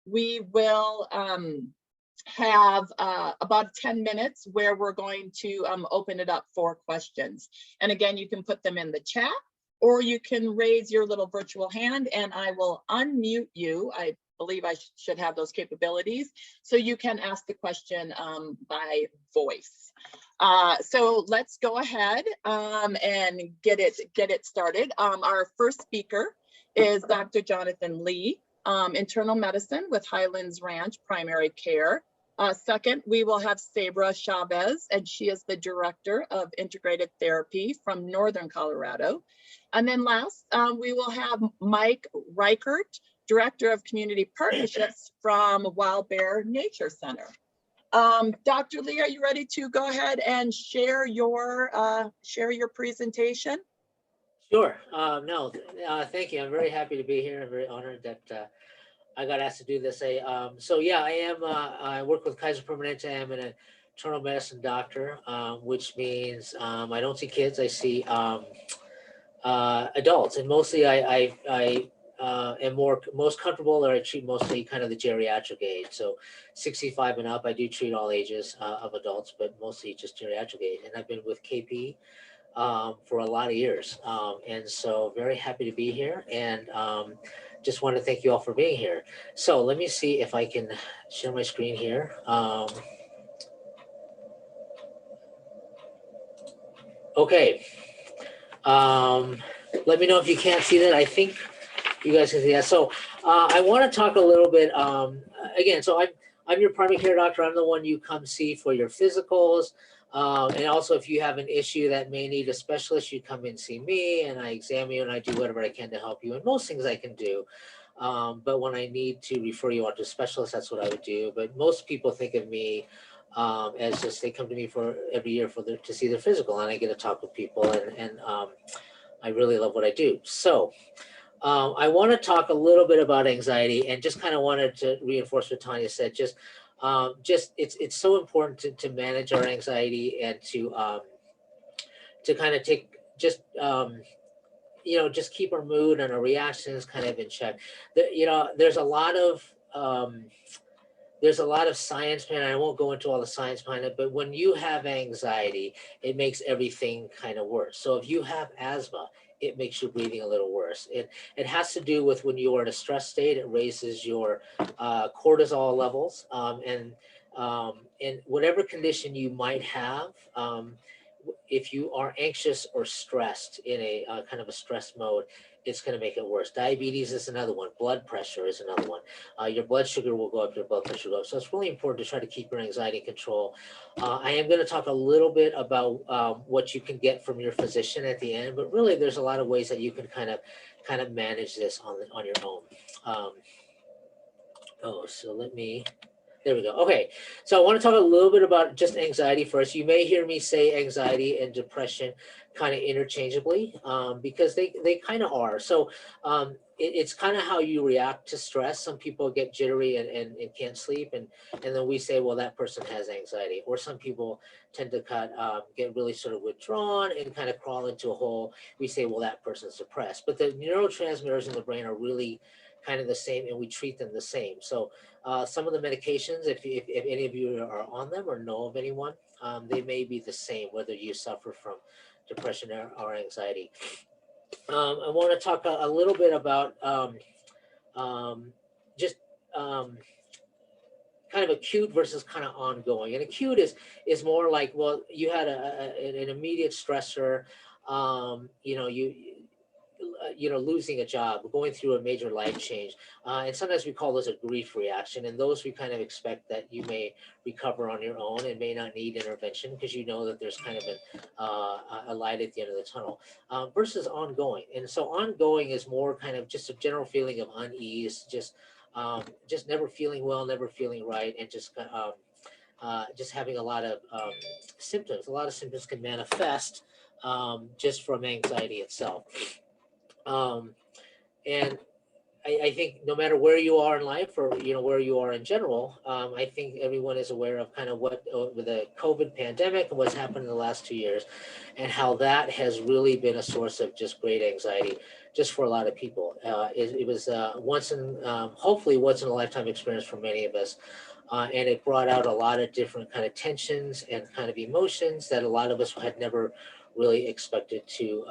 we will have about 10 minutes where we're going to open it up for questions. And again, you can put them in the chat, or you can raise your little virtual hand and I will unmute you. I believe I should have those capabilities, so you can ask the question by voice. So let's go ahead and get it started. Our first speaker is Dr. Jonathan Lee, internal medicine with Highlands Ranch Primary Care. Second, we will have Sabra Chavez, and she is the Director of Integrated Therapy from Northern Colorado. And then last, we will have Mike Reichert, Director of Community Partnerships from Wild Bear Nature Center. Dr. Lee, are you ready to go ahead and share your presentation? Sure. Thank you. I'm very happy to be here. I'm very honored that I got asked to do this. So yeah, I work with Kaiser Permanente. I'm an internal medicine doctor, which means I don't see kids. I see adults, and mostly I am most comfortable, or I treat mostly kind of the geriatric age. So 65 and up. I do treat all ages of adults, but mostly just geriatric age. And I've been with KP for a lot of years, and so very happy to be here, and just want to thank you all for being here. So let me see if I can share my screen here. Okay. Let me know if you can't see that. I think you guys can see that. So I want to talk a little bit, again, so I'm your primary care doctor. I'm the one you come see for your physicals. And also if you have an issue that may need a specialist, you come and see me and I examine you and I do whatever I can to help you. And most things I can do. But when I need to refer you out to a specialist, that's what I would do. But most people think of me as just, they come to me for every year to see their physical, and I get to talk with people, and I really love what I do. So I want to talk a little bit about anxiety, and just kind of wanted to reinforce what Tanya said. It's so important to manage our anxiety and to kind of take just keep our mood and our reactions kind of in check. There's a lot of science behind it. I won't go into all the science behind it, but when you have anxiety, it makes everything kind of worse. So if you have asthma, it makes your breathing a little worse. It has to do with when you are in a stress state, it raises your cortisol levels, and whatever condition you might have, if you are anxious or stressed in a kind of a stress mode, it's going to make it worse. Diabetes is another one. Blood pressure is another one. Your blood sugar will go up, your blood pressure will go up. So it's really important to try to keep your anxiety in control. I am going to talk a little bit about what you can get from your physician at the end, but really there's a lot of ways that you can kind of manage this on your own. There we go. Okay, so I want to talk a little bit about just anxiety first. You may hear me say anxiety and depression kind of interchangeably because they kind of are. So it's kind of how you react to stress. Some people get jittery and can't sleep, and then we say, well, that person has anxiety. Or some people tend to get really sort of withdrawn and kind of crawl into a hole. We say, well, that person's depressed. But the neurotransmitters in the brain are really kind of the same, and we treat them the same. So some of the medications, if any of you are on them or know of anyone, they may be the same, whether you suffer from depression or anxiety. I want to talk a little bit about kind of acute versus kind of ongoing. And acute is more like, well, you had an immediate stressor, losing a job, going through a major life change. And sometimes we call those a grief reaction. And those we kind of expect that you may recover on your own and may not need intervention because you know that there's kind of a light at the end of the tunnel, versus ongoing. And so ongoing is more kind of just a general feeling of unease, just never feeling well, never feeling right, and just having a lot of symptoms. A lot of symptoms can manifest just from anxiety itself. And I think no matter where you are in life or, where you are in general, I think everyone is aware of kind of what with the COVID pandemic and what's happened in the last 2 years and how that has really been a source of just great anxiety just for a lot of people. It was hopefully once in a lifetime experience for many of us. And it brought out a lot of different kind of tensions and kind of emotions that a lot of us had never really expected to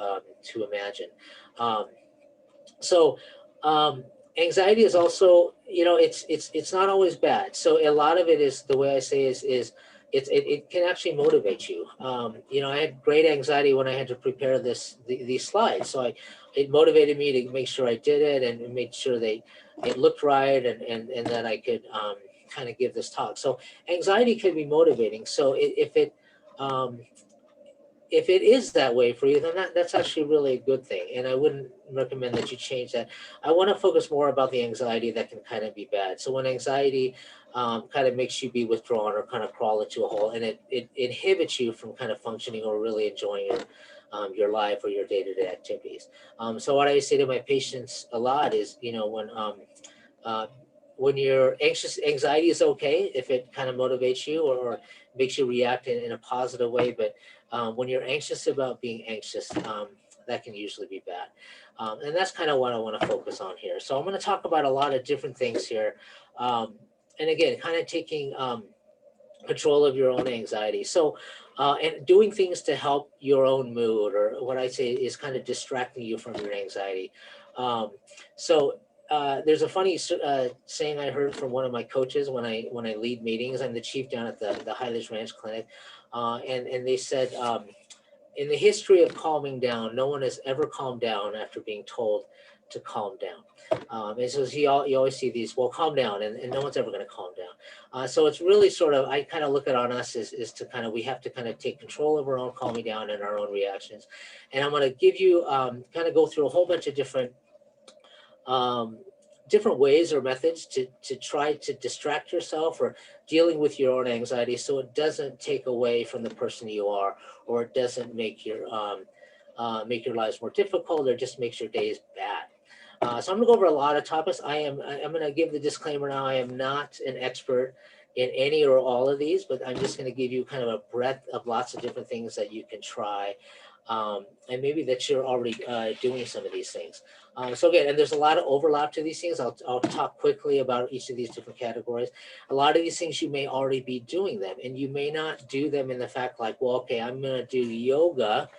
imagine. Um, so anxiety is also, it's not always bad. So a lot of it is, the way I say is it can actually motivate you. I had great anxiety when I had to prepare these slides. So it motivated me to make sure I did it and made sure it looked right and that I could kind of give this talk. So anxiety can be motivating. So um, if it is that way for you, then that's actually really a good thing. And I wouldn't recommend that you change that. I want to focus more about the anxiety that can kind of be bad. So when anxiety kind of makes you be withdrawn or kind of crawl into a hole, and it inhibits you from kind of functioning or really enjoying your life or your day-to-day activities. So what I say to my patients a lot is, uh, when you're anxious, anxiety is okay if it kind of motivates you or makes you react in a positive way. But when you're anxious about being anxious, that can usually be bad. And that's kind of what I want to focus on here. So I'm going to talk about a lot of different things here. And again, kind of taking control of your own anxiety. So, and doing things to help your own mood, or what I say is kind of distracting you from your anxiety. Um, so, there's a funny saying I heard from one of my coaches when I lead meetings. I'm the chief down at the Highlands Ranch Clinic, and they said, in the history of calming down, no one has ever calmed down after being told to calm down. And so you always see these, well, calm down, and no one's ever going to calm down. So it's really sort of, I kind of look at on us is to kind of, we have to kind of take control of our own calming down and our own reactions. And I'm going to give you kind of go through a whole bunch of um, different ways or methods to try to distract yourself or dealing with your own anxiety, so it doesn't take away from the person you are, or it doesn't make your lives more difficult, or just makes your days bad. So I'm gonna go over a lot of topics. I'm gonna give the disclaimer now. I am not an expert in any or all of these, but I'm just gonna give you kind of a breadth of lots of different things that you can try. And maybe that you're already doing some of these things. So again, and there's a lot of overlap to these things. I'll talk quickly about each of these different categories. A lot of these things you may already be doing them, and you may not do them in the fact like, well, okay, I'm gonna do yoga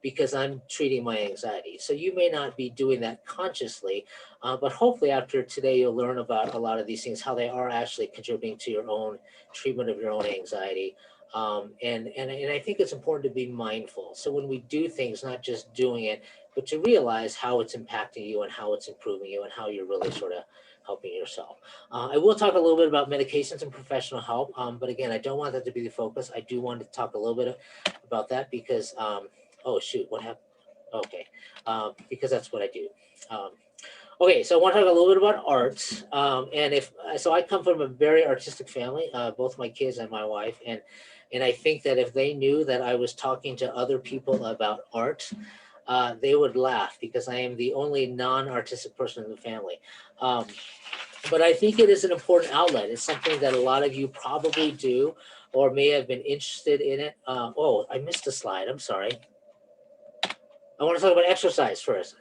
because I'm treating my anxiety. So you may not be doing that consciously, but hopefully after today you'll learn about a lot of these things, how they are actually contributing to your own treatment of your own anxiety. And I think it's important to be mindful. So when we do things, not just doing it, but to realize how it's impacting you and how it's improving you and how you're really sort of helping yourself. I will talk a little bit about medications and professional help, but again, I don't want that to be the focus. I do want to talk a little bit about that because, oh shoot, what happened? Okay, because that's what I do. Okay, so I want to talk a little bit about art. So I come from a very artistic family, both my kids and my wife, and I think that if they knew that I was talking to other people about art, they would laugh because I am the only non-artistic person in the family. But I think it is an important outlet. It's something that a lot of you probably do or may have been interested in it. Oh, I missed a slide. I'm sorry. I want to talk about exercise first.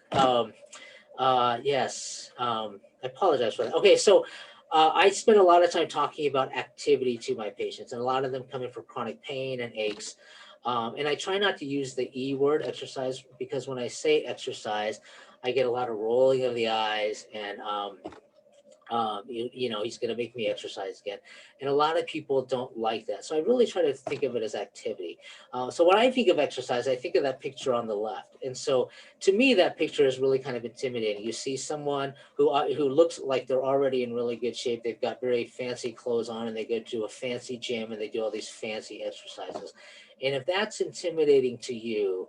Yes, I apologize for that. Okay, so I spend a lot of time talking about activity to my patients, and a lot of them come in for chronic pain and aches. And I try not to use the E word, exercise, because when I say exercise, I get a lot of rolling of the eyes and he's going to make me exercise again. And a lot of people don't like that. So I really try to think of it as activity. So when I think of exercise, I think of that picture on the left. And so to me, that picture is really kind of intimidating. You see someone who looks like they're already in really good shape. They've got very fancy clothes on and they go to a fancy gym and they do all these fancy exercises. And if that's intimidating to you,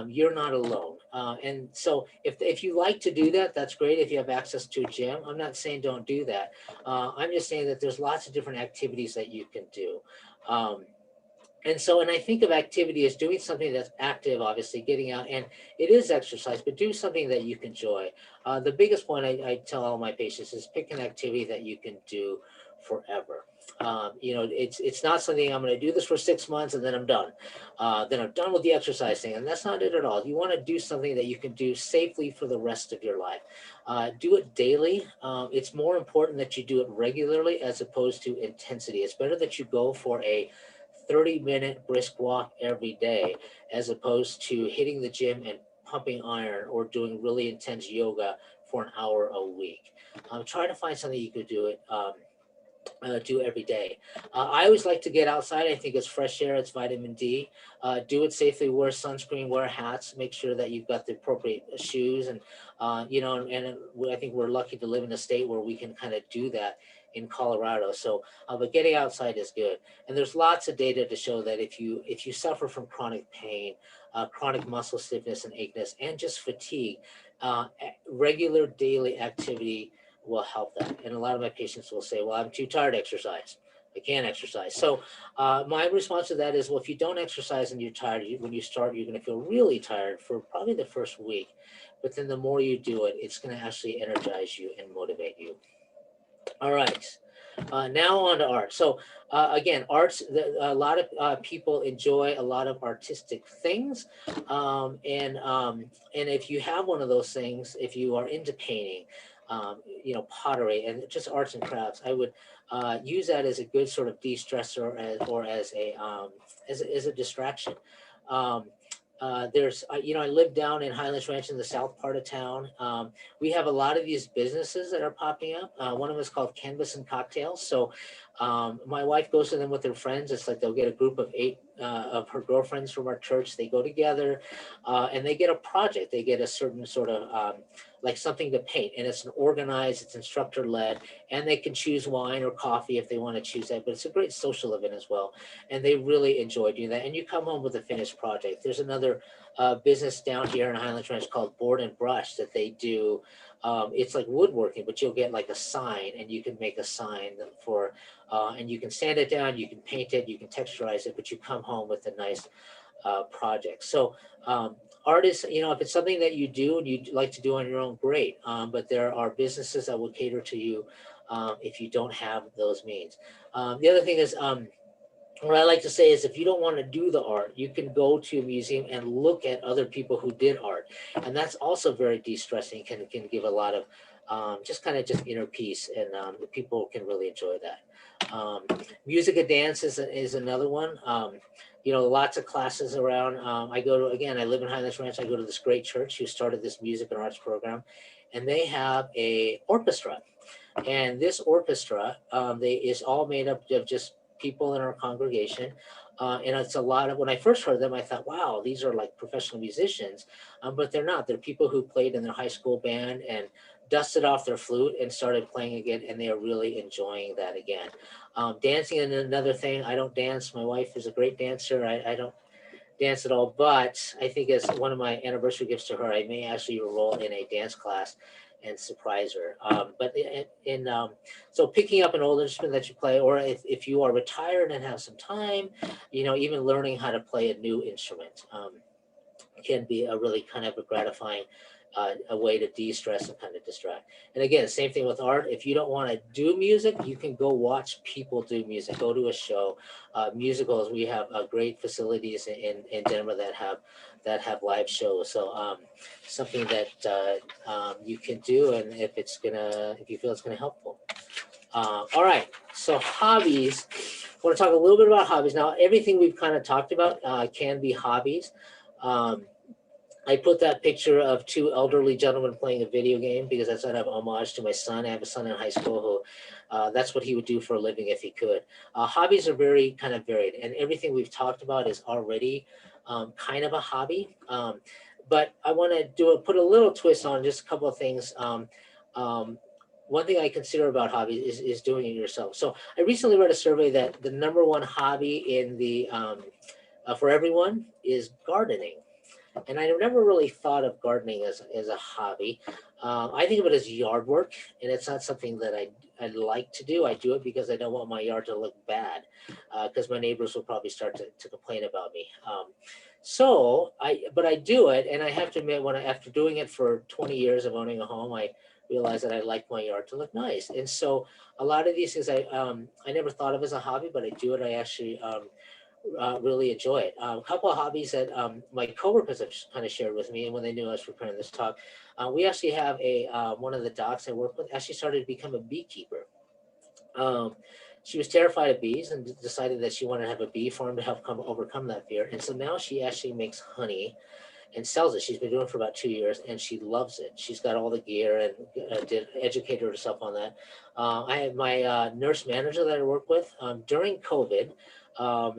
you're not alone. And so if you like to do that, that's great. If you have access to a gym, I'm not saying don't do that. I'm just saying that there's lots of different activities that you can do. And so, and I think of activity as doing something that's active, obviously getting out, and it is exercise, but do something that you can enjoy. The biggest one I tell all my patients is pick an activity that you can do forever. You know, it's not something I'm going to do this for 6 months and then I'm done. Then I'm done with the exercise thing, and that's not it at all. You want to do something that you can do safely for the rest of your life. Do it daily. It's more important that you do it regularly as opposed to intensity. It's better that you go for a 30-minute brisk walk every day as opposed to hitting the gym and pumping iron or doing really intense yoga for an hour a week. Try to find something you could do every day. I always like to get outside. I think it's fresh air, it's vitamin D. Do it safely, wear sunscreen, wear hats, make sure that you've got the appropriate shoes. And, you know, and I think we're lucky to live in a state where we can kind of do that in Colorado. So, but getting outside is good. And there's lots of data to show that if you suffer from chronic pain, chronic muscle stiffness and aches, and just fatigue, regular daily activity will help that. And a lot of my patients will say, well, I'm too tired to exercise. I can't exercise. So my response to that is, well, if you don't exercise and you're tired, when you start, you're going to feel really tired for probably the first week. But then the more you do it, it's going to actually energize you and motivate you. All right. Now on to art. So again, arts, a lot of people enjoy a lot of artistic things. And if you have one of those things, if you are into painting, you know, pottery and just arts and crafts, I would use that as a good sort of de-stressor or as a distraction. Um, there's, you know, I live down in Highlands Ranch in the south part of town. We have a lot of these businesses that are popping up. One of them is called Canvas and Cocktails. So my wife goes to them with her friends. It's like they'll get a group of 8 of her girlfriends from our church. They go together and they get a project. They get a certain sort of like something to paint, and it's an organized, it's instructor led, and they can choose wine or coffee if they want to choose that. But it's a great social event as well, and they really enjoy doing that. And you come home with a finished project. There's another business down here in Highlands Ranch called Board and Brush that they do. It's like woodworking, but you'll get like a sign, and you can make a sign for, and you can sand it down, you can paint it, you can texturize it, but you come home with a nice project. So art is, you know, if it's something that you do and you'd like to do on your own, great. But there are businesses that will cater to you if you don't have those means. The other thing is, what I like to say is if you don't want to do the art, you can go to a museum and look at other people who did art. And that's also very de-stressing, can give a lot of just inner peace, and people can really enjoy that. Music and dance is another one. You know, lots of classes around. I go to, again, I live in Highlands Ranch. I go to this great church who started this music and arts program, and they have a orchestra. And this orchestra, is all made up of just people in our congregation. And it's a lot of, when I first heard them, I thought, wow, these are like professional musicians, but they're not. They're people who played in their high school band and dusted off their flute and started playing again, and they are really enjoying that again. Dancing is another thing. I don't dance. My wife is a great dancer. I don't dance at all, but I think as one of my anniversary gifts to her, I may actually enroll in a dance class and surprise her. So picking up an old instrument that you play, or if you are retired and have some time, you know, even learning how to play a new instrument can be a really kind of a gratifying a way to de-stress and kind of distract. And again, same thing with art. If you don't want to do music, you can go watch people do music, go to a show. Musicals, we have great facilities in Denver that have live shows. So something that you can do, and if you feel it's gonna helpful. All right, so hobbies. I want to talk a little bit about hobbies. Now, everything we've kind of talked about can be hobbies. I put that picture of 2 elderly gentlemen playing a video game because that's kind of homage to my son. I have a son in high school who that's what he would do for a living if he could. Hobbies are very kind of varied, and everything we've talked about is already kind of a hobby. But I want to put a little twist on just a couple of things. One thing I consider about hobbies is doing it yourself. So I recently read a survey that the #1 hobby in the for everyone is gardening. And I never really thought of gardening as a hobby. I think of it as yard work, and it's not something that I like to do. I do it because I don't want my yard to look bad, because my neighbors will probably start to complain about me. But I do it, and I have to admit, after doing it for 20 years of owning a home, I realized that I like my yard to look nice. And so a lot of these things I never thought of as a hobby, but I do it. I actually really enjoy it. A couple of hobbies that my coworkers have kind of shared with me, and when they knew I was preparing this talk, we actually have one of the docs I work with actually started to become a beekeeper. Um, she was terrified of bees and decided that she wanted to have a bee farm to help overcome that fear. And so now she actually makes honey and sells it. She's been doing it for about 2 years, and she loves it. She's got all the gear and did educate herself on that. I had my nurse manager that I work with during COVID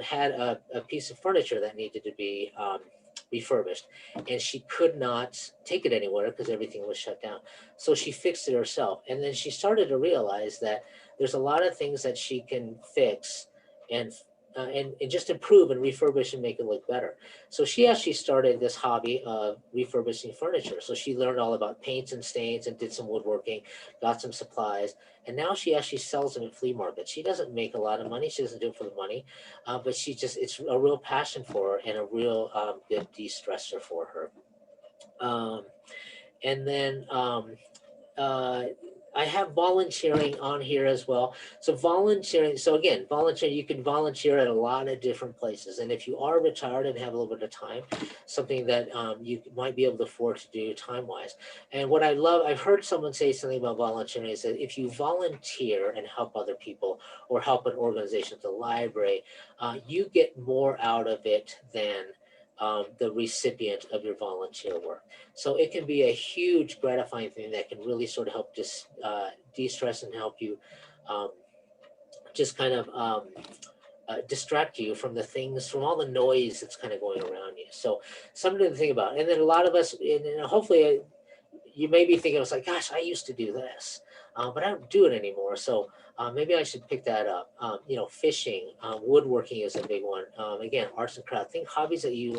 had a piece of furniture that needed to be refurbished, and she could not take it anywhere because everything was shut down. So she fixed it herself, and then she started to realize that there's a lot of things that she can fix and and just improve and refurbish and make it look better. So she actually started this hobby of refurbishing furniture. So she learned all about paints and stains and did some woodworking, got some supplies, and now she actually sells them at flea markets. She doesn't make a lot of money. She doesn't do it for the money, but it's a real passion for her and a real good de-stressor for her. Um, and then uh, I have volunteering on here as well. So volunteering, so again, volunteering, you can volunteer at a lot of different places. And if you are retired and have a little bit of time, something that you might be able to afford to do time-wise. And what I love, I've heard someone say something about volunteering is that if you volunteer and help other people or help an organization at the library, you get more out of it than the recipient of your volunteer work. So it can be a huge gratifying thing that can really sort of help de-stress and help you um, just kind of distract you from the things, from all the noise that's kind of going around you. So something to think about. And then a lot of us, and hopefully you may be thinking, it's like, gosh, I used to do this, but I don't do it anymore. So maybe I should pick that up. Fishing, woodworking is a big one. Again, arts and crafts. Think hobbies that you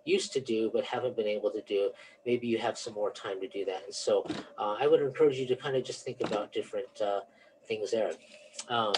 used to do but haven't been able to do. Maybe you have some more time to do that. And so I would encourage you to kind of just think about different things there. Um,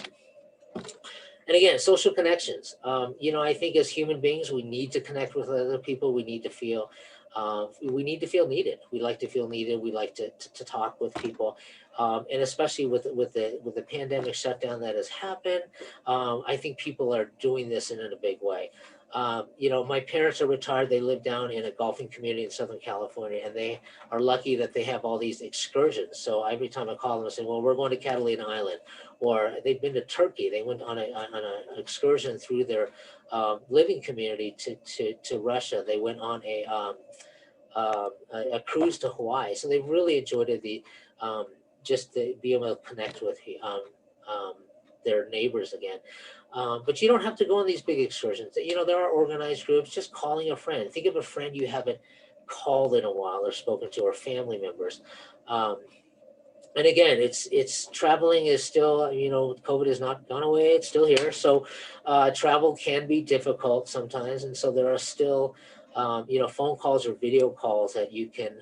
and again, social connections. I think as human beings, we need to connect with other people. We need to feel needed. We like to feel needed. We like to talk with people. And especially with the pandemic shutdown that has happened, I think people are doing this in a big way. My parents are retired. They live down in a golfing community in Southern California, and they are lucky that they have all these excursions. So every time I call them, I say, well, we're going to Catalina Island, or they've been to Turkey. They went on an excursion through their living community to Russia. They went on a cruise to Hawaii. So they really enjoyed it. Just to be able to connect with um, their neighbors again. But you don't have to go on these big excursions. There are organized groups. Just calling a friend. Think of a friend you haven't called in a while or spoken to, or family members. And again, it's traveling is still, COVID has not gone away. It's still here. So travel can be difficult sometimes. And so there are still, phone calls or video calls that you can,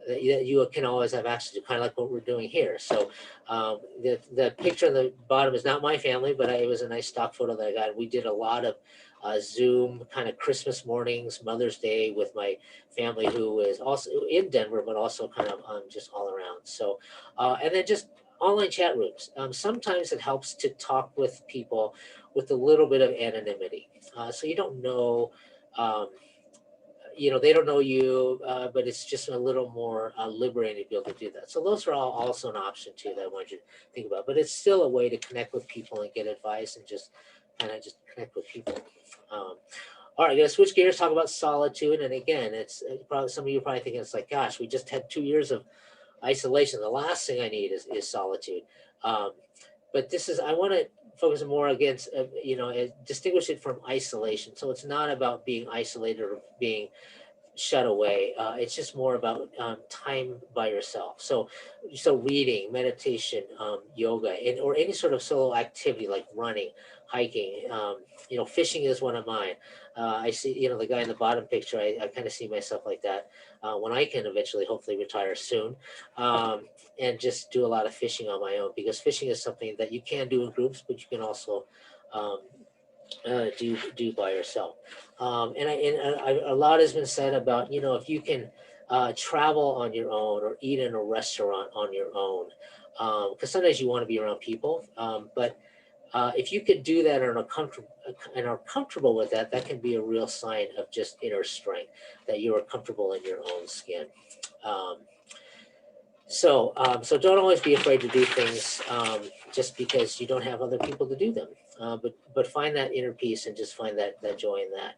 that you can always have access to, kind of like what we're doing here. So the picture on the bottom is not my family, but it was a nice stock photo that I got. We did a lot of Zoom kind of Christmas mornings, Mother's Day with my family, who is also in Denver, but also kind of just all around. So, and then just online chat rooms. Sometimes it helps to talk with people with a little bit of anonymity. So you don't know, they don't know you, but it's just a little more liberating to be able to do that. So those are all also an option too that I want you to think about. But it's still a way to connect with people and get advice and just kind of just connect with people. All right, I'm gonna switch gears, talk about solitude. And again, it's probably some of you are probably thinking it's like, gosh, we just had 2 years of isolation. The last thing I need is solitude. Um, but I want to focus more against, distinguish it from isolation. So it's not about being isolated or being shut away. It's just more about time by yourself. So reading, meditation, yoga, and or any sort of solo activity like running, hiking. Fishing is one of mine. I see, the guy in the bottom picture. I kind of see myself like that when I can eventually, hopefully, retire soon, and just do a lot of fishing on my own, because fishing is something that you can do in groups, but you can also um, do by yourself. A lot has been said about, if you can travel on your own or eat in a restaurant on your own, because sometimes you want to be around people, but if you could do that and are comfortable with that, that can be a real sign of just inner strength, that you are comfortable in your own skin. Um, so don't always be afraid to do things just because you don't have other people to do them. But find that inner peace and just find that joy in that.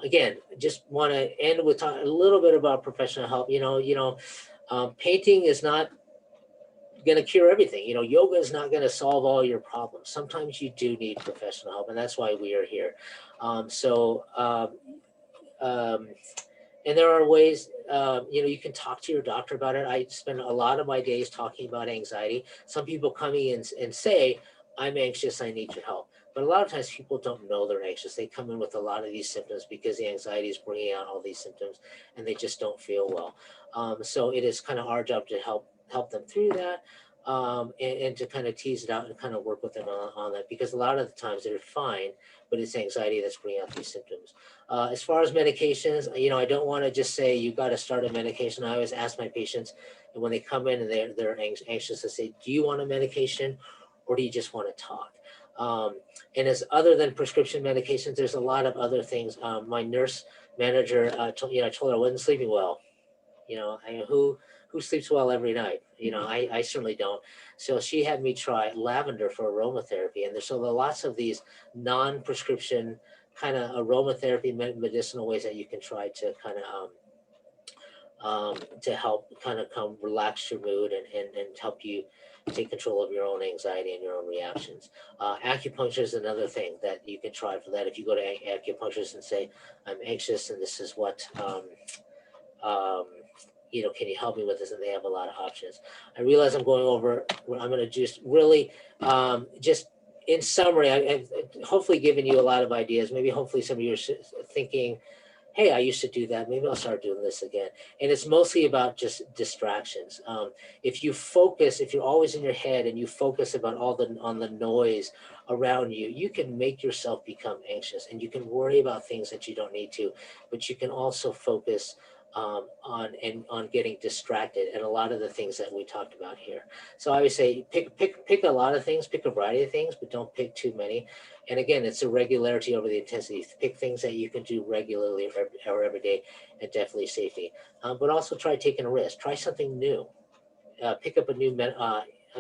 Again, just want to end with a little bit about professional help. Painting is not going to cure everything. Yoga is not going to solve all your problems. Sometimes you do need professional help, and that's why we are here. Um, and there are ways, you can talk to your doctor about it. I spend a lot of my days talking about anxiety. Some people come in and say, I'm anxious, I need your help. But a lot of times people don't know they're anxious. They come in with a lot of these symptoms because the anxiety is bringing out all these symptoms and they just don't feel well. So it is kind of our job to help them through that, and to kind of tease it out and kind of work with them on that, because a lot of the times they're fine, but it's anxiety that's bringing out these symptoms. As far as medications, I don't want to just say you got to start a medication. I always ask my patients, and when they come in and they're anxious, to say, do you want a medication, or do you just want to talk? And as other than prescription medications, there's a lot of other things. My nurse manager, I told her I wasn't sleeping well. Who sleeps well every night? I certainly don't. So she had me try lavender for aromatherapy, and there are lots of these non-prescription kind of aromatherapy medicinal ways that you can try to kind of to help kind of come relax your mood and help you take control of your own anxiety and your own reactions. Acupuncture is another thing that you can try for that. If you go to acupuncturist and say, I'm anxious and this is what um, can you help me with this? And they have a lot of options. I realize I'm going over. I'm going to just really, just in summary, I've hopefully given you a lot of ideas. Maybe hopefully some of you are thinking, hey, I used to do that. Maybe I'll start doing this again. And it's mostly about just distractions. If you're always in your head and you focus about on the noise around you, you can make yourself become anxious, and you can worry about things that you don't need to, but you can also focus on getting distracted, and a lot of the things that we talked about here. So I would say pick a lot of things, pick a variety of things, but don't pick too many. And again, it's a regularity over the intensity. Pick things that you can do regularly or every day, and definitely safety. But also try taking a risk. Try something new. Pick up a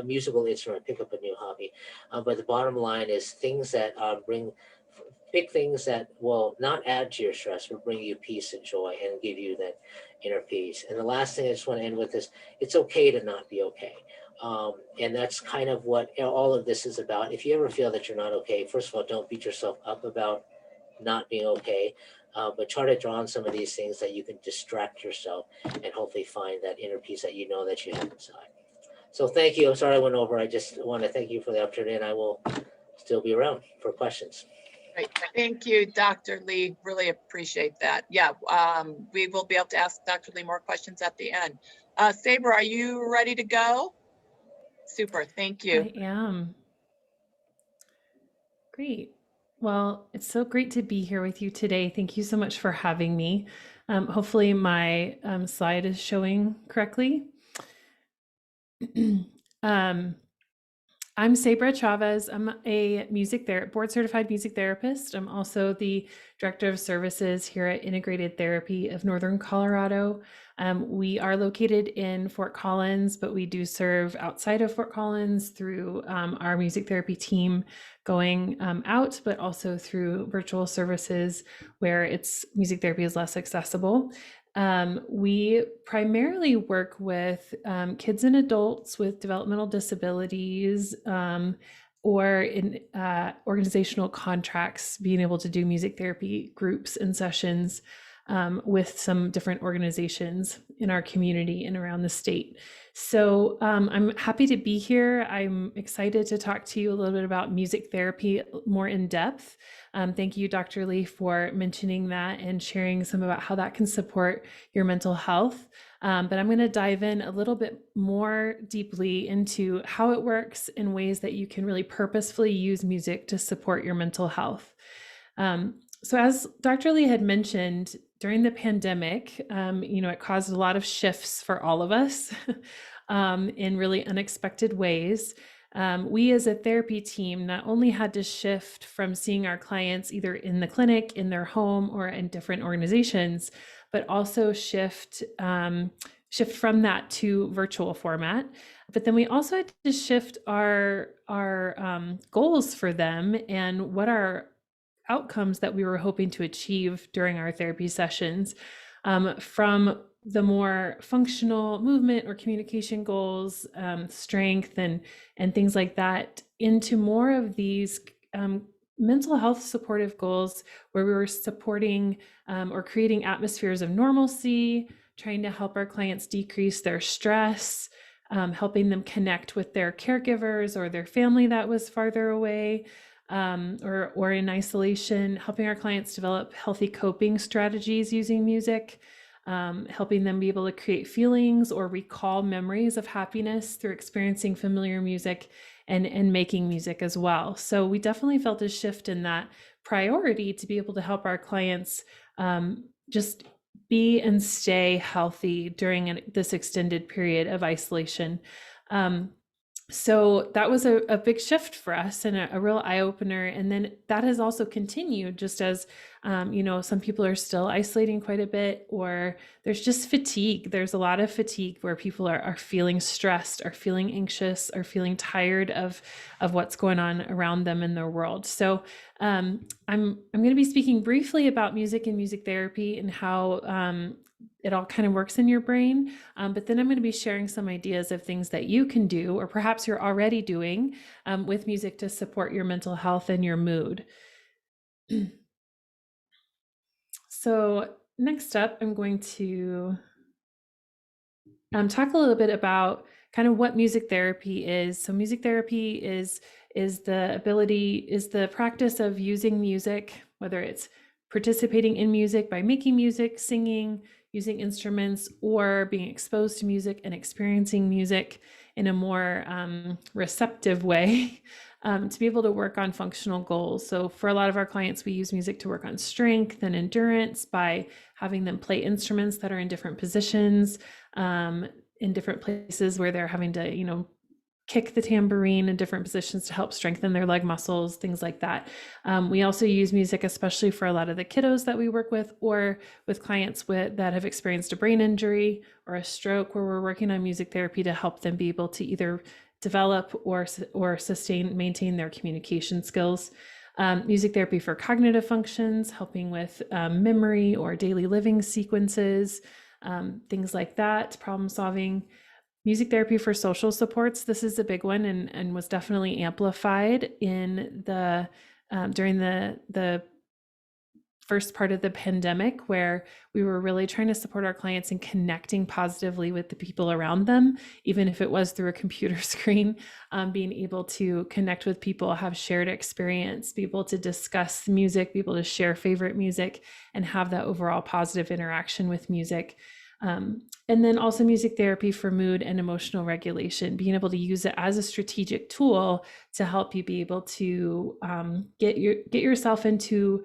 musical instrument. Pick up a new hobby. But the bottom line is things that pick things that will not add to your stress, but bring you peace and joy and give you that inner peace. And the last thing I just want to end with is, it's okay to not be okay. And that's kind of what all of this is about. If you ever feel that you're not okay, first of all, don't beat yourself up about not being okay, but try to draw on some of these things that you can distract yourself and hopefully find that inner peace that you know that you have inside. So thank you. I'm sorry I went over. I just want to thank you for the opportunity, and I will still be around for questions. Great. Thank you, Dr. Lee. Really appreciate that. Yeah, we will be able to ask Dr. Lee more questions at the end. Saber, are you ready to go? Super. Thank you. I am. Great. Well, it's so great to be here with you today. Thank you so much for having me. Hopefully my slide is showing correctly. I'm Sabra Chavez. I'm a board certified music therapist. I'm also the director of services here at Integrated Therapy of Northern Colorado. We are located in Fort Collins, but we do serve outside of Fort Collins through our music therapy team going out, but also through virtual services where music therapy is less accessible. We primarily work with kids and adults with developmental disabilities, or in organizational contracts, being able to do music therapy groups and sessions with some different organizations in our community and around the state. So I'm happy to be here. I'm excited to talk to you a little bit about music therapy more in depth. Thank you, Dr. Lee, for mentioning that and sharing some about how that can support your mental health. But I'm going to dive in a little bit more deeply into how it works in ways that you can really purposefully use music to support your mental health. So as Dr. Lee had mentioned, during the pandemic, it caused a lot of shifts for all of us in really unexpected ways. We as a therapy team not only had to shift from seeing our clients either in the clinic, in their home, or in different organizations, but also shift from that to virtual format. But then we also had to shift our goals for them and what our outcomes that we were hoping to achieve during our therapy sessions, from the more functional movement or communication goals, strength and things like that, into more of these mental health supportive goals where we were supporting or creating atmospheres of normalcy, trying to help our clients decrease their stress, helping them connect with their caregivers or their family that was farther away, or in isolation, helping our clients develop healthy coping strategies using music, helping them be able to create feelings or recall memories of happiness through experiencing familiar music and making music as well. So we definitely felt a shift in that priority to be able to help our clients just be and stay healthy during this extended period of isolation. So that was a big shift for us and a real eye-opener. And then that has also continued, just as, some people are still isolating quite a bit, or there's just fatigue. There's a lot of fatigue where people are feeling stressed, are feeling anxious, are feeling tired of what's going on around them in their world. So I'm going to be speaking briefly about music and music therapy and how it all kind of works in your brain. But then I'm going to be sharing some ideas of things that you can do, or perhaps you're already doing, with music to support your mental health and your mood. So next up, I'm going to talk a little bit about kind of what music therapy is. So music therapy is the practice of using music, whether it's participating in music by making music, singing, using instruments, or being exposed to music and experiencing music in a more receptive way, to be able to work on functional goals. So for a lot of our clients, we use music to work on strength and endurance by having them play instruments that are in different positions, in different places where they're having to, kick the tambourine in different positions to help strengthen their leg muscles, things like that. We also use music, especially for a lot of the kiddos that we work with, or with clients that have experienced a brain injury or a stroke, where we're working on music therapy to help them be able to either develop or maintain their communication skills. Music therapy for cognitive functions, helping with memory or daily living sequences, things like that, problem solving. Music therapy for social supports. This is a big one and was definitely amplified in during the first part of the pandemic, where we were really trying to support our clients in connecting positively with the people around them, even if it was through a computer screen, being able to connect with people, have shared experience, be able to discuss music, be able to share favorite music, and have that overall positive interaction with music. And then also music therapy for mood and emotional regulation, being able to use it as a strategic tool to help you be able to get yourself into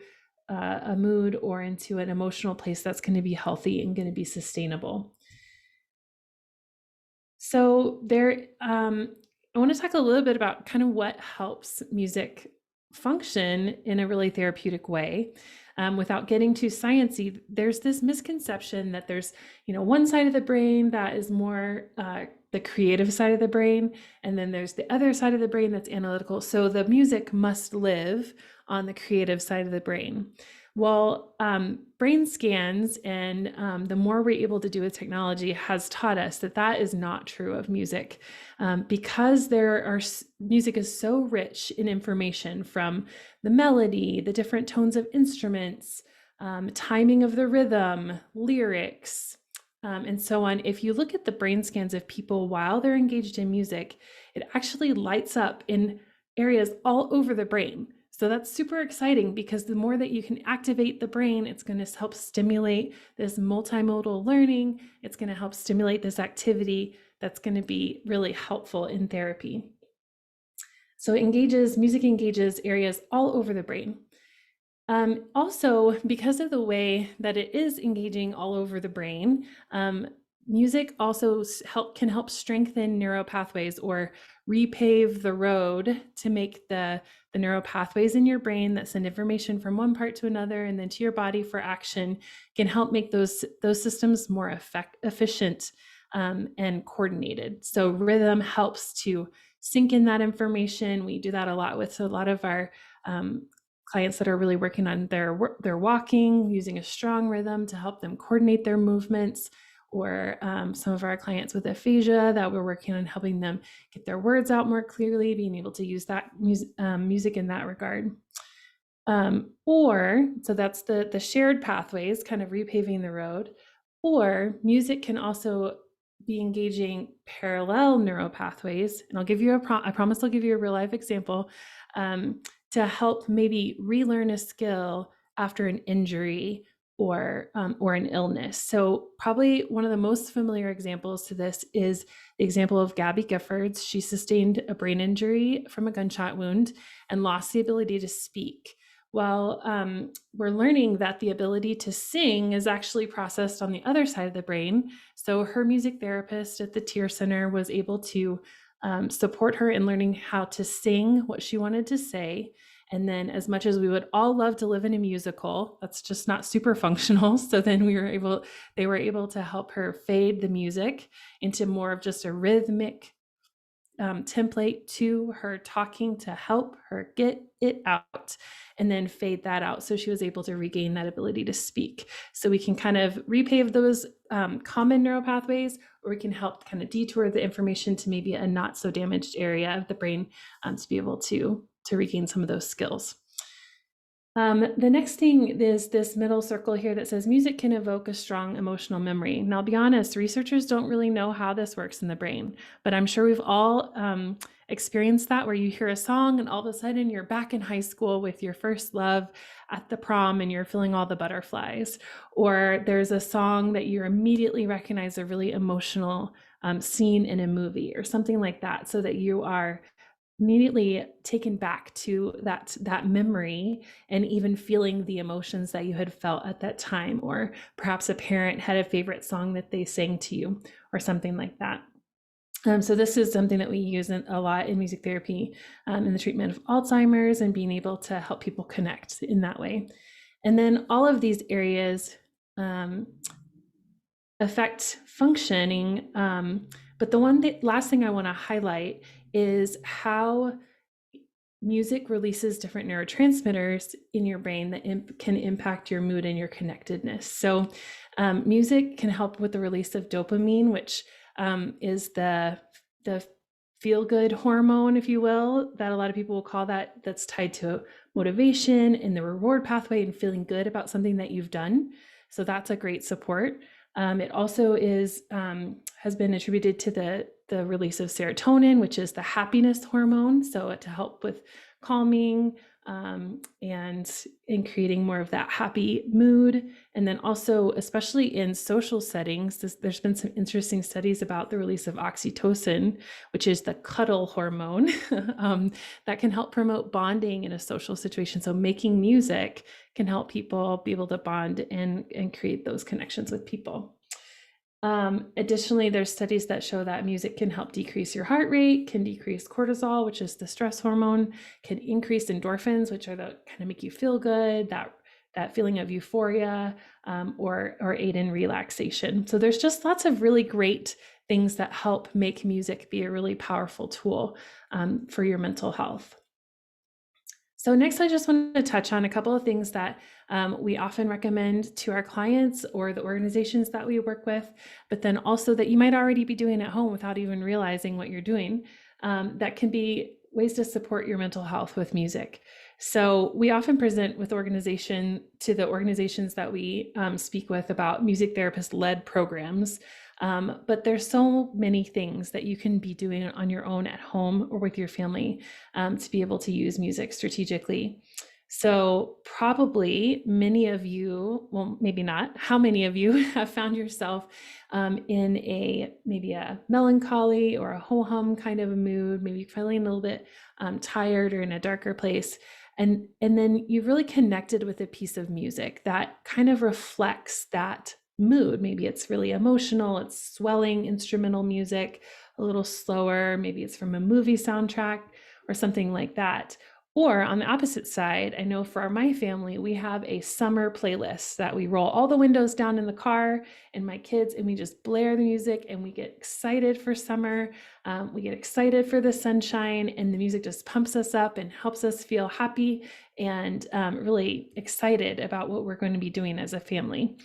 a mood or into an emotional place that's going to be healthy and going to be sustainable. So I want to talk a little bit about kind of what helps music function in a really therapeutic way. Without getting too sciencey, there's this misconception that there's, one side of the brain that is more the creative side of the brain, and then there's the other side of the brain that's analytical. So the music must live on the creative side of the brain. Well, brain scans and the more we're able to do with technology has taught us that that is not true of music, because music is so rich in information, from the melody, the different tones of instruments, timing of the rhythm, lyrics, and so on. If you look at the brain scans of people while they're engaged in music, it actually lights up in areas all over the brain. So that's super exciting because the more that you can activate the brain, it's going to help stimulate this multimodal learning. It's going to help stimulate this activity that's going to be really helpful in therapy. So music engages areas all over the brain. Also, because of the way that it is engaging all over the brain, music also can help strengthen neural pathways or repave the road to make the neural pathways in your brain that send information from one part to another and then to your body for action can help make those systems more efficient and coordinated. So rhythm helps to sync in that information. We do that a lot with a lot of our clients that are really working on their walking, using a strong rhythm to help them coordinate their movements, or some of our clients with aphasia that we're working on helping them get their words out more clearly, being able to use that music in that regard. So that's the shared pathways, kind of repaving the road, or music can also be engaging parallel neural pathways. And I'll give you I promise I'll give you a real life example to help maybe relearn a skill after an injury or an illness. So probably one of the most familiar examples to this is the example of Gabby Giffords. She sustained a brain injury from a gunshot wound and lost the ability to speak. Well, we're learning that the ability to sing is actually processed on the other side of the brain. So her music therapist at the Tear Center was able to support her in learning how to sing what she wanted to say. And then, as much as we would all love to live in a musical, that's just not super functional. So then they were able to help her fade the music into more of just a rhythmic template to her talking to help her get it out, and then fade that out. So she was able to regain that ability to speak. So we can kind of repave those common neural pathways, or we can help kind of detour the information to maybe a not so damaged area of the brain to be able to regain some of those skills. The next thing is this middle circle here that says music can evoke a strong emotional memory. Now, I'll be honest, researchers don't really know how this works in the brain, but I'm sure we've all experienced that, where you hear a song and all of a sudden you're back in high school with your first love at the prom and you're feeling all the butterflies. Or there's a song that you immediately recognize a really emotional scene in a movie or something like that, so that you are immediately taken back to that memory and even feeling the emotions that you had felt at that time. Or perhaps a parent had a favorite song that they sang to you or something like that. So this is something that we use a lot in music therapy in the treatment of Alzheimer's, and being able to help people connect in that way. And then all of these areas affect functioning, but the last thing I want to highlight is how music releases different neurotransmitters in your brain that can impact your mood and your connectedness. So music can help with the release of dopamine, which is the feel-good hormone, if you will, that a lot of people will call that's tied to motivation and the reward pathway and feeling good about something that you've done. So that's a great support. It also has been attributed to the release of serotonin, which is the happiness hormone. So to help with calming and in creating more of that happy mood. And then also, especially in social settings, there's been some interesting studies about the release of oxytocin, which is the cuddle hormone that can help promote bonding in a social situation. So making music can help people be able to bond and create those connections with people. Additionally, there's studies that show that music can help decrease your heart rate, can decrease cortisol, which is the stress hormone, can increase endorphins, which are the kind of make you feel good, that feeling of euphoria, or aid in relaxation. So there's just lots of really great things that help make music be a really powerful tool for your mental health. So next, I just want to touch on a couple of things that we often recommend to our clients or the organizations that we work with, but then also that you might already be doing at home without even realizing what you're doing. That can be ways to support your mental health with music. So we often present with the organizations that we speak with about music therapist-led programs. But there's so many things that you can be doing on your own at home or with your family to be able to use music strategically. So probably many of you, well, maybe not, how many of you have found yourself in maybe a melancholy or a ho-hum kind of a mood, maybe feeling a little bit tired or in a darker place. And then you've really connected with a piece of music that kind of reflects that mood. Maybe it's really emotional, it's swelling instrumental music, a little slower, maybe it's from a movie soundtrack or something like that. Or on the opposite side, I know for my family, we have a summer playlist that we roll all the windows down in the car and my kids, and we just blare the music and we get excited for summer. We get excited for the sunshine, and the music just pumps us up and helps us feel happy and really excited about what we're going to be doing as a family.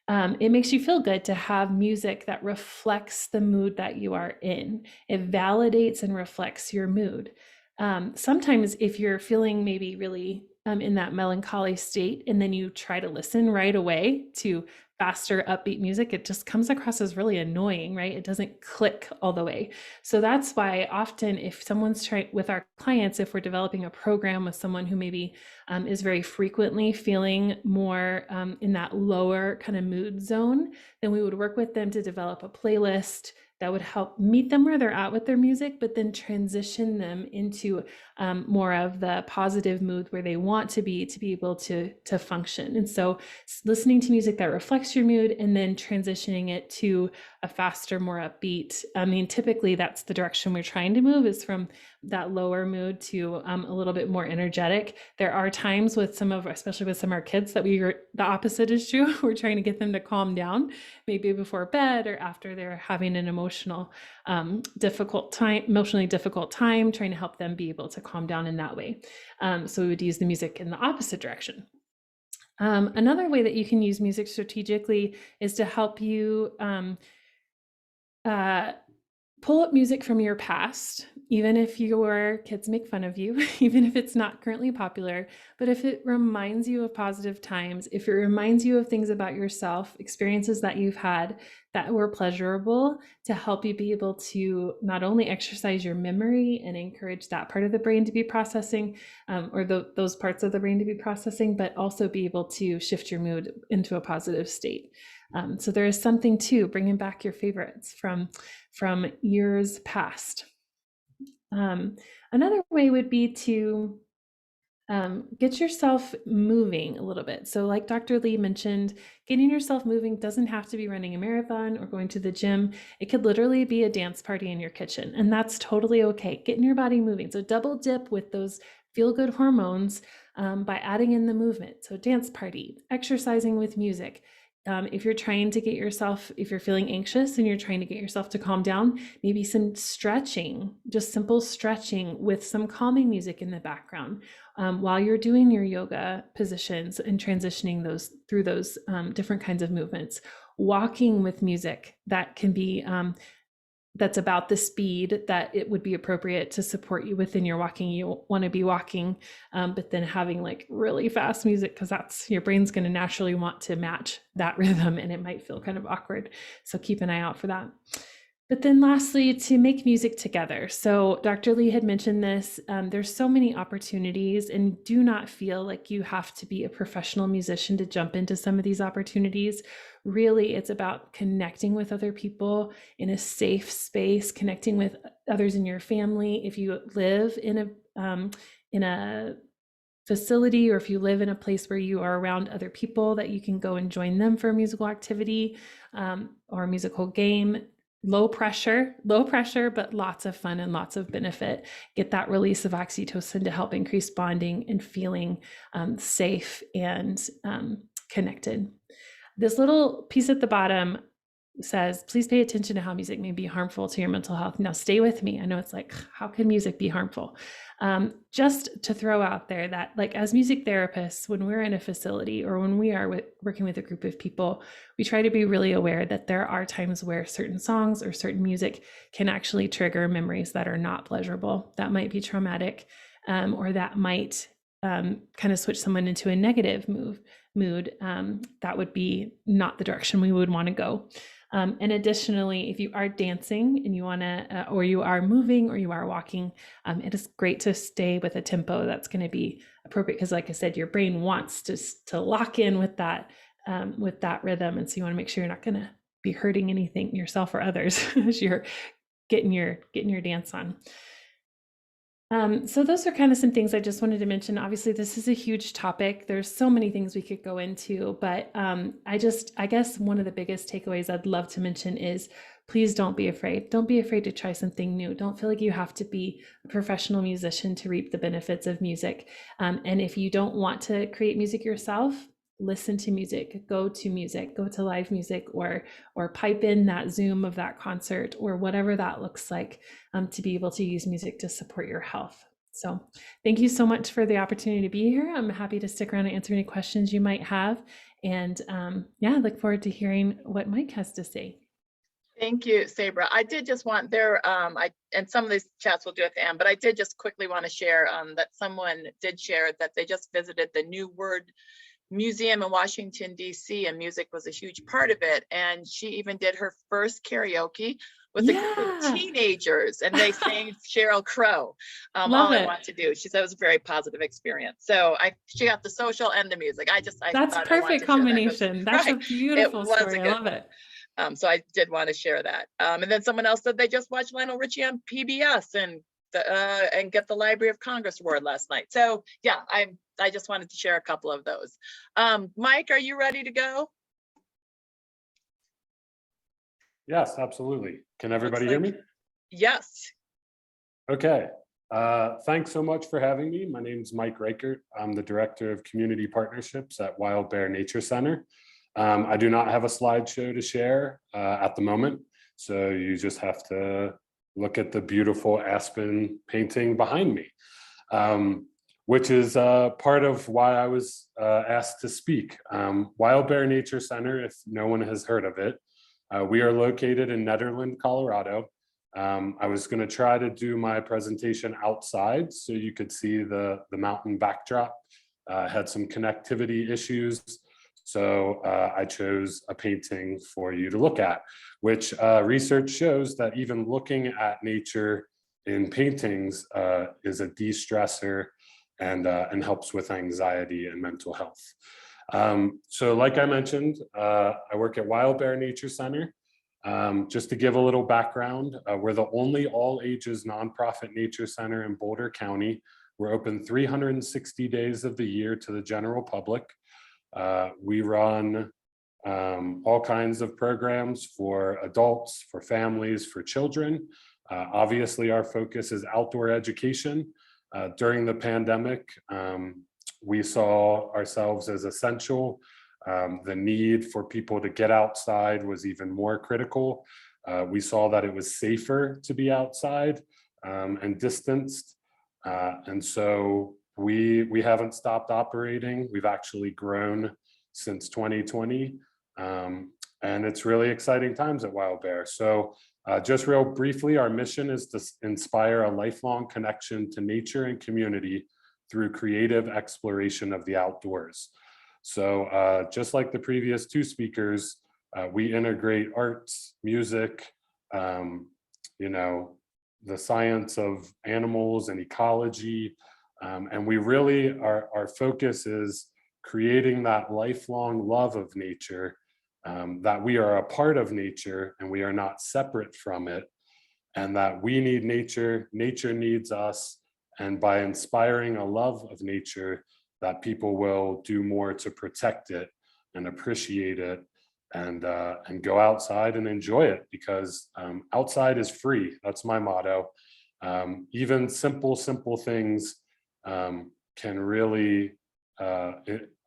It makes you feel good to have music that reflects the mood that you are in. It validates and reflects your mood. Sometimes if you're feeling maybe really in that melancholy state and then you try to listen right away to faster upbeat music, it just comes across as really annoying, right? It doesn't click all the way. So that's why often if someone's trying with our clients, if we're developing a program with someone who maybe is very frequently feeling more in that lower kind of mood zone, then we would work with them to develop a playlist that would help meet them where they're at with their music, but then transition them into more of the positive mood where they want to be able to function. And so listening to music that reflects your mood and then transitioning it to a faster, more upbeat. I mean, typically that's the direction we're trying to move, is from that lower mood to a little bit more energetic. There are times with especially with some of our kids, that the opposite is true. We're trying to get them to calm down, maybe before bed or after they're having an emotionally difficult time, trying to help them be able to calm down in that way. So we would use the music in the opposite direction. Another way that you can use music strategically is to help you pull up music from your past, even if your kids make fun of you, even if it's not currently popular, but if it reminds you of positive times, if it reminds you of things about yourself, experiences that you've had that were pleasurable, to help you be able to not only exercise your memory and encourage that part of the brain to be processing, or those parts of the brain to be processing, but also be able to shift your mood into a positive state. So there is something to bringing back your favorites from years past. Another way would be to get yourself moving a little bit. So like Dr. Lee mentioned, getting yourself moving doesn't have to be running a marathon or going to the gym. It could literally be a dance party in your kitchen, and that's totally okay. Getting your body moving. So double dip with those feel-good hormones by adding in the movement. So dance party, exercising with music. If you're feeling anxious and you're trying to get yourself to calm down, maybe some stretching, just simple stretching with some calming music in the background while you're doing your yoga positions and transitioning through those different kinds of movements. Walking with music that can be that's about the speed that it would be appropriate to support you within your walking. You want to be walking, but then having like really fast music, because that's your brain's going to naturally want to match that rhythm, and it might feel kind of awkward. So keep an eye out for that. But then lastly, to make music together. So Dr. Lee had mentioned this, there's so many opportunities, and do not feel like you have to be a professional musician to jump into some of these opportunities. Really, it's about connecting with other people in a safe space, connecting with others in your family. If you live in a facility, or if you live in a place where you are around other people, that you can go and join them for a musical activity or a musical game. Low pressure, but lots of fun and lots of benefit. Get that release of oxytocin to help increase bonding and feeling safe and connected. This little piece at the bottom says, please pay attention to how music may be harmful to your mental health. Now stay with me. I know it's like, how can music be harmful? Just to throw out there that, like, as music therapists, when we're in a facility or when we are working with a group of people, we try to be really aware that there are times where certain songs or certain music can actually trigger memories that are not pleasurable, that might be traumatic, or that might kind of switch someone into a negative mood. That would be not the direction we would want to go. And additionally, if you are dancing and you want to, or you are moving or you are walking, it is great to stay with a tempo that's going to be appropriate, because like I said, your brain wants to lock in with that rhythm. And so you want to make sure you're not going to be hurting anything, yourself or others, as you're getting your dance on. So those are kind of some things I just wanted to mention. Obviously, this is a huge topic. There's so many things we could go into, but I guess one of the biggest takeaways I'd love to mention is, please don't be afraid. Don't be afraid to try something new. Don't feel like you have to be a professional musician to reap the benefits of music. And if you don't want to create music yourself, listen to music, go to live music, or pipe in that Zoom of that concert, or whatever that looks like, to be able to use music to support your health. So thank you so much for the opportunity to be here. I'm happy to stick around and answer any questions you might have. And yeah, I look forward to hearing what Mike has to say. Thank you, Sabra. I did just want there, and some of these chats we'll do at the end, but I did just quickly want to share that someone did share that they just visited the New Word Museum in Washington, D.C., and music was a huge part of it. And she even did her first karaoke with a group of teenagers, and they sang Sheryl Crow. All I want to do. She said it was a very positive experience. So she got the social and the music. That's perfect combination. That's a beautiful story. I love it. So I did want to share that. And then someone else said they just watched Lionel Richie on PBS and get the Library of Congress award last night. So yeah, I just wanted to share a couple of those. Mike, are you ready to go? Yes, absolutely. Can everybody hear me? Yes. Okay. Thanks so much for having me. My name is Mike Reichert. I'm the Director of Community Partnerships at Wild Bear Nature Center. I do not have a slideshow to share at the moment, so you just have to look at the beautiful aspen painting behind me, which is part of why I was asked to speak. Wild Bear Nature Center, if no one has heard of it, we are located in Nederland, Colorado. I was going to try to do my presentation outside so you could see the mountain backdrop. Had some connectivity issues, so I chose a painting for you to look at, which research shows that even looking at nature in paintings is a de-stressor and helps with anxiety and mental health. So like I mentioned, I work at Wild Bear Nature Center. Just to give a little background, we're the only all ages nonprofit nature center in Boulder County. We're open 360 days of the year to the general public. We run all kinds of programs for adults, for families, for children. Obviously, our focus is outdoor education. During the pandemic, we saw ourselves as essential. The need for people to get outside was even more critical. We saw that it was safer to be outside and distanced. And so we haven't stopped operating. We've actually grown since 2020. And it's really exciting times at Wild Bear. So just real briefly, our mission is to inspire a lifelong connection to nature and community through creative exploration of the outdoors. So just like the previous two speakers, we integrate arts, music, the science of animals and ecology. And we really, our focus is creating that lifelong love of nature, that we are a part of nature and we are not separate from it, and that we need nature, nature needs us. And by inspiring a love of nature, that people will do more to protect it and appreciate it and go outside and enjoy it, because outside is free. That's my motto. Even simple things can really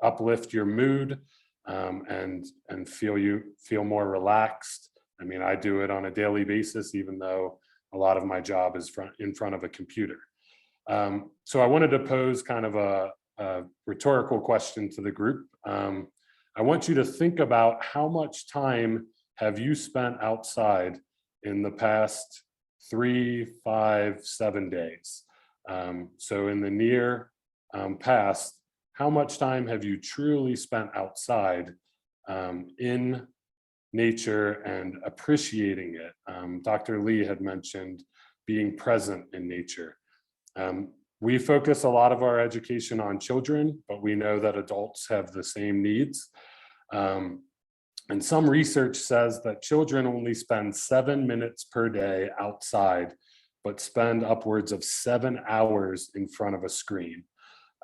uplift your mood and feel more relaxed I mean, I do it on a daily basis, even though a lot of my job is in front of a computer. So I wanted to pose kind of a rhetorical question to the group. I want you to think about how much time have you spent outside in the past 3, 5, 7 days? So in the near past, how much time have you truly spent outside in nature and appreciating it? Dr. Lee had mentioned being present in nature. We focus a lot of our education on children, but we know that adults have the same needs. And some research says that children only spend 7 minutes per day outside, but spend upwards of 7 hours in front of a screen.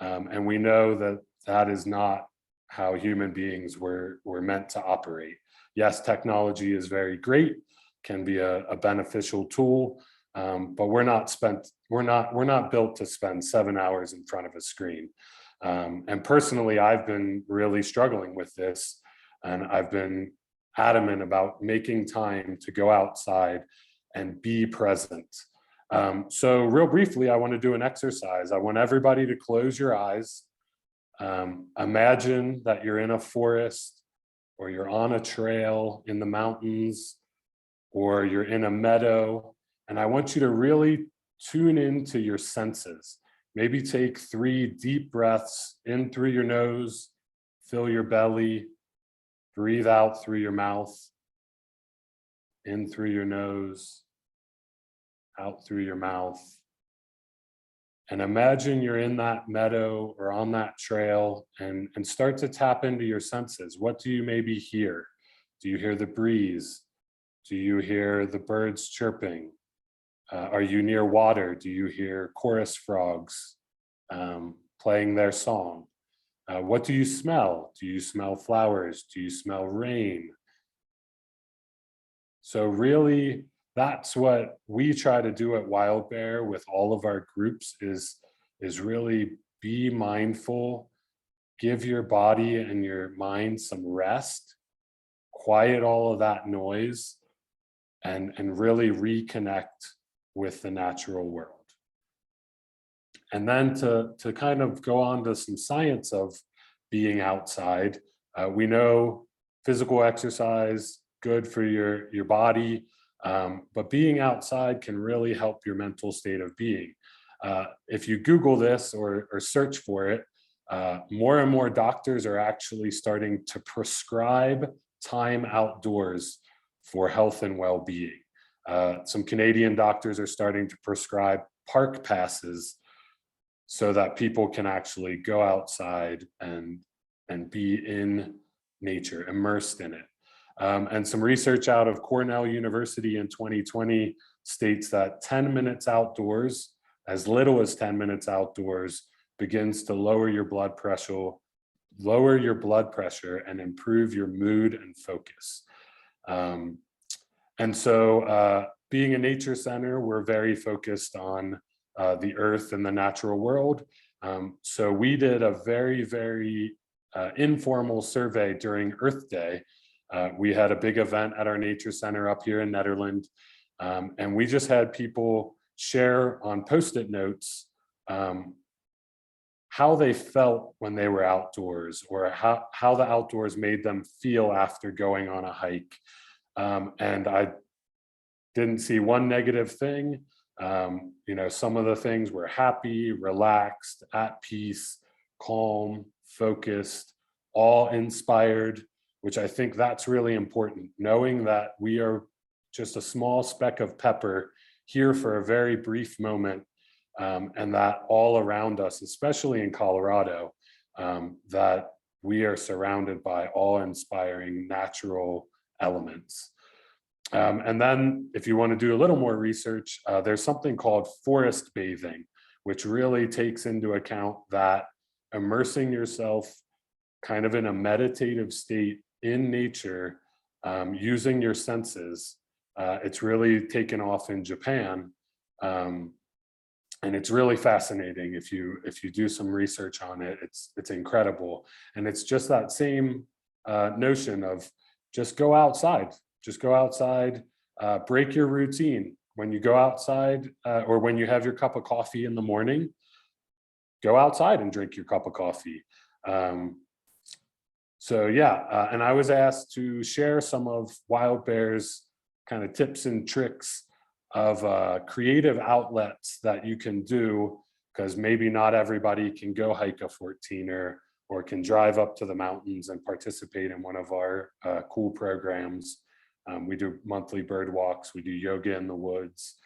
And we know that that is not how human beings were meant to operate. Yes, technology is very great, can be a beneficial tool, but we're not built to spend 7 hours in front of a screen. And personally, I've been really struggling with this, and I've been adamant about making time to go outside and be present. So real briefly, I want to do an exercise. I want everybody to close your eyes. Imagine that you're in a forest, or you're on a trail in the mountains, or you're in a meadow. And I want you to really tune into your senses. Maybe take 3 deep breaths in through your nose, fill your belly, breathe out through your mouth, in through your nose, out through your mouth. And imagine you're in that meadow or on that trail, and start to tap into your senses. What do you maybe hear? Do you hear the breeze? Do you hear the birds chirping? Are you near water? Do you hear chorus frogs playing their song? What do you smell? Do you smell flowers? Do you smell rain? So really, that's what we try to do at Wild Bear with all of our groups, is really be mindful, give your body and your mind some rest, quiet all of that noise, and really reconnect with the natural world. And then to kind of go on to some science of being outside, we know physical exercise, good for your body, but being outside can really help your mental state of being. If you Google this or search for it, more and more doctors are actually starting to prescribe time outdoors for health and well-being. Some Canadian doctors are starting to prescribe park passes so that people can actually go outside and be in nature, immersed in it. And some research out of Cornell University in 2020 states that 10 minutes outdoors, as little as 10 minutes outdoors, begins to lower your blood pressure and improve your mood and focus. And so being a nature center, we're very focused on the earth and the natural world. So we did a very, very informal survey during Earth Day. We had a big event at our nature center up here in Netherlands. And we just had people share on Post-it notes how they felt when they were outdoors, or how the outdoors made them feel after going on a hike. And I didn't see one negative thing. You know, some of the things were happy, relaxed, at peace, calm, focused, awe-inspired, which I think that's really important, knowing that we are just a small speck of pepper here for a very brief moment, and that all around us, especially in Colorado, that we are surrounded by awe-inspiring natural elements. And then if you want to do a little more research, there's something called forest bathing, which really takes into account that immersing yourself kind of in a meditative state in nature, using your senses. It's really taken off in Japan. And it's really fascinating. If you do some research on it, it's incredible. And it's just that same notion of just go outside, just go outside, break your routine. When you go outside or when you have your cup of coffee in the morning, go outside and drink your cup of coffee. So yeah, and I was asked to share some of Wild Bear's kind of tips and tricks of creative outlets that you can do, because maybe not everybody can go hike a 14er or can drive up to the mountains and participate in one of our cool programs. We do monthly bird walks, we do yoga in the woods.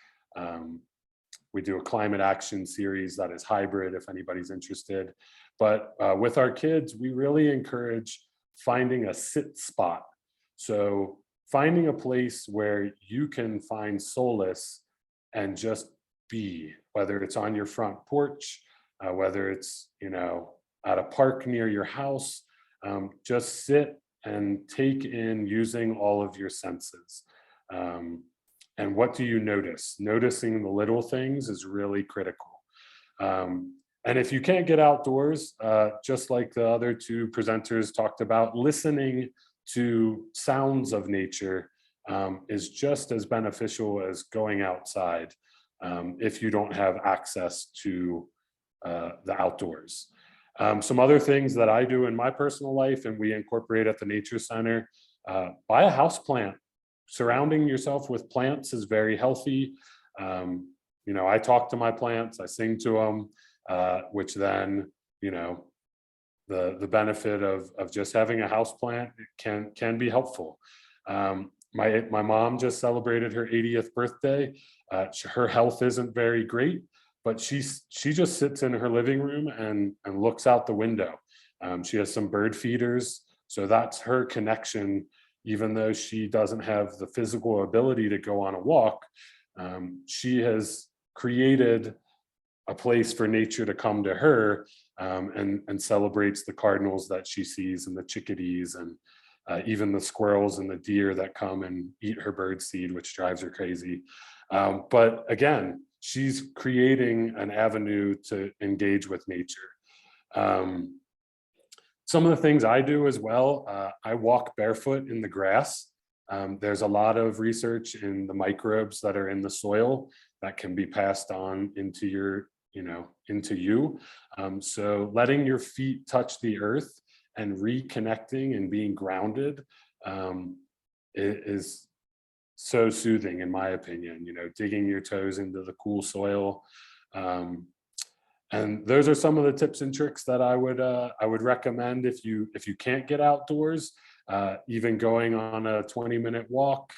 We do a climate action series that is hybrid if anybody's interested. But with our kids, we really encourage finding a sit spot. So finding a place where you can find solace and just be, whether it's on your front porch, whether it's, you know, at a park near your house, just sit and take in using all of your senses. And what do you notice? Noticing the little things is really critical. And if you can't get outdoors, just like the other two presenters talked about, listening to sounds of nature is just as beneficial as going outside if you don't have access to the outdoors. Some other things that I do in my personal life and we incorporate at the Nature Center, buy a house plant. Surrounding yourself with plants is very healthy. You know, I talk to my plants, I sing to them, which then, you know, the benefit of just having a house plant can be helpful. My mom just celebrated her 80th birthday. Her health isn't very great, but she just sits in her living room and looks out the window. She has some bird feeders, so that's her connection. Even though she doesn't have the physical ability to go on a walk, she has created a place for nature to come to her and celebrates the cardinals that she sees and the chickadees and even the squirrels and the deer that come and eat her bird seed, which drives her crazy. But again, she's creating an avenue to engage with nature. Some of the things I do as well, I walk barefoot in the grass. There's a lot of research in the microbes that are in the soil that can be passed on into your, into you. So letting your feet touch the earth and reconnecting and being grounded is so soothing, in my opinion. Digging your toes into the cool soil. And those are some of the tips and tricks that I would recommend if you can't get outdoors. Even going on a 20-minute walk,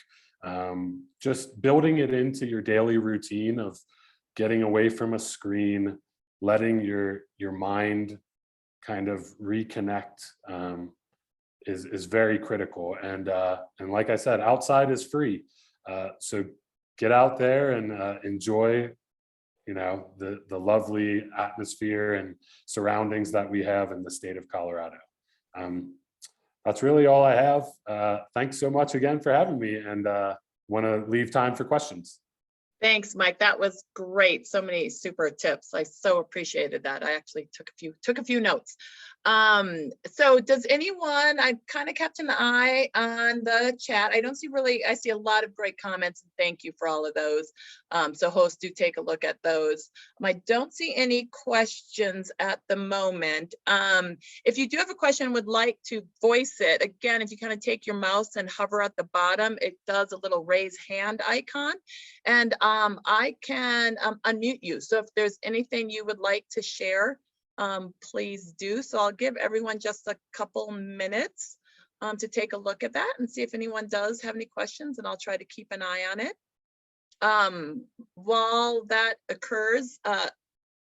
just building it into your daily routine of getting away from a screen, letting your mind kind of reconnect is very critical. And like I said, outside is free, so get out there and enjoy the lovely atmosphere and surroundings that we have in the state of Colorado. That's really all I have. Thanks so much again for having me, and want to leave time for questions. Thanks, Mike. That was great. So many super tips. I so appreciated that. I actually took a few notes. So does anyone, I kind of kept an eye on the chat. I see a lot of great comments, and thank you for all of those. So hosts, do take a look at those. I don't see any questions at the moment. If you do have a question and would like to voice it, again, if you kind of take your mouse and hover at the bottom, it does a little raise hand icon, and I can unmute you. So if there's anything you would like to share, please do. So I'll give everyone just a couple minutes to take a look at that and see if anyone does have any questions, and I'll try to keep an eye on it. While that occurs,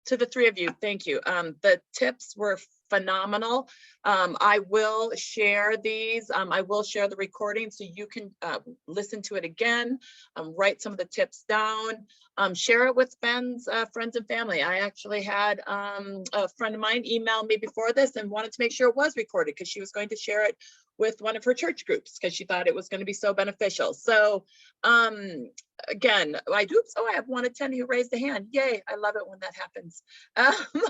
to the three of you, thank you. The tips were phenomenal. I will share these. I will share the recording so you can listen to it again, write some of the tips down, share it with friends and family. I actually had a friend of mine email me before this and wanted to make sure it was recorded because she was going to share it with one of her church groups because she thought it was going to be so beneficial. So again, I have one attendee who raised a hand. Yay, I love it when that happens.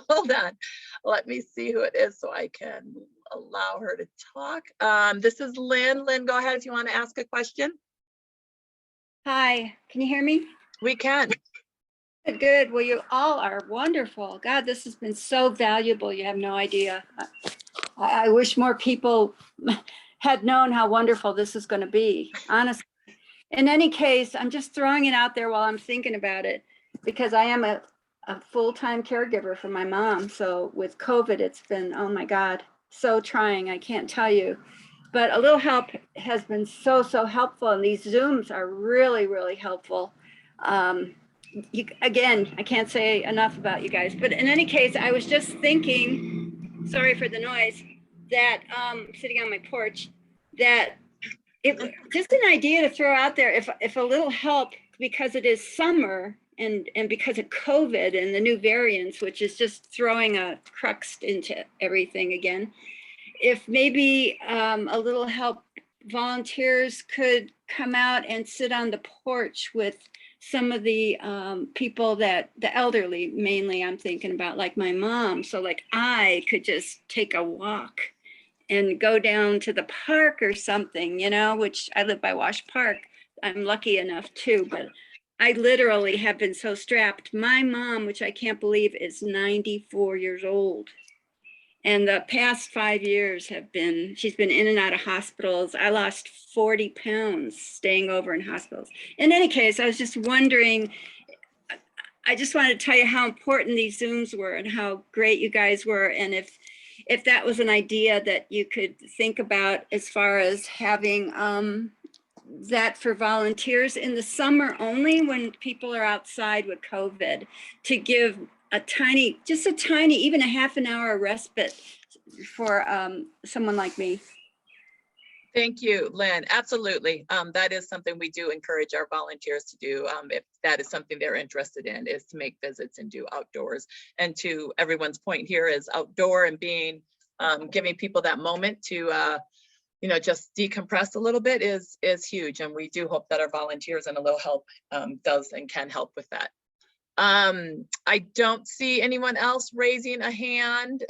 Hold on, let me see who it is so I can allow her to talk. This is Lynn. Lynn, go ahead if you want to ask a question. Hi, can you hear me? We can. Good, good. Well, you all are wonderful. God, this has been so valuable. You have no idea. I wish more people had known how wonderful this is going to be, honestly. In any case, I'm just throwing it out there while I'm thinking about it, because I am a full-time caregiver for my mom. So with COVID, it's been, oh my God, so trying. I can't tell you. But a little help has been so, so helpful. And these Zooms are really, really helpful. Again, I can't say enough about you guys. But in any case, I was just thinking, sorry for the noise, that sitting on my porch, that it just an idea to throw out there, if a little help, because it is summer and because of COVID and the new variants, which is just throwing a crux into everything again. If maybe a little help, volunteers could come out and sit on the porch with some of the people that the elderly, mainly I'm thinking about, like my mom. So like I could just take a walk and go down to the park or something, you know, which I live by Wash Park. I'm lucky enough too, but I literally have been so strapped. My mom, which I can't believe, is 94 years old. And the past 5 years she's been in and out of hospitals. I lost 40 pounds staying over in hospitals. In any case, I was just wondering, I just wanted to tell you how important these Zooms were and how great you guys were. And if that was an idea that you could think about as far as having that for volunteers in the summer only, when people are outside with COVID, to give just a tiny, even a half an hour respite for someone like me. Thank you, Lynn. Absolutely. That is something we do encourage our volunteers to do. If that is something they're interested in, is to make visits and do outdoors. And to everyone's point here is outdoor and being, giving people that moment to, just decompress a little bit is huge. And we do hope that our volunteers and a little help does and can help with that. I don't see anyone else raising a hand.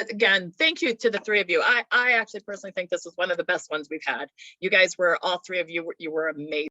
Again, thank you to the three of you. I actually personally think this is one of the best ones we've had. You guys were, all three of you, you were amazing.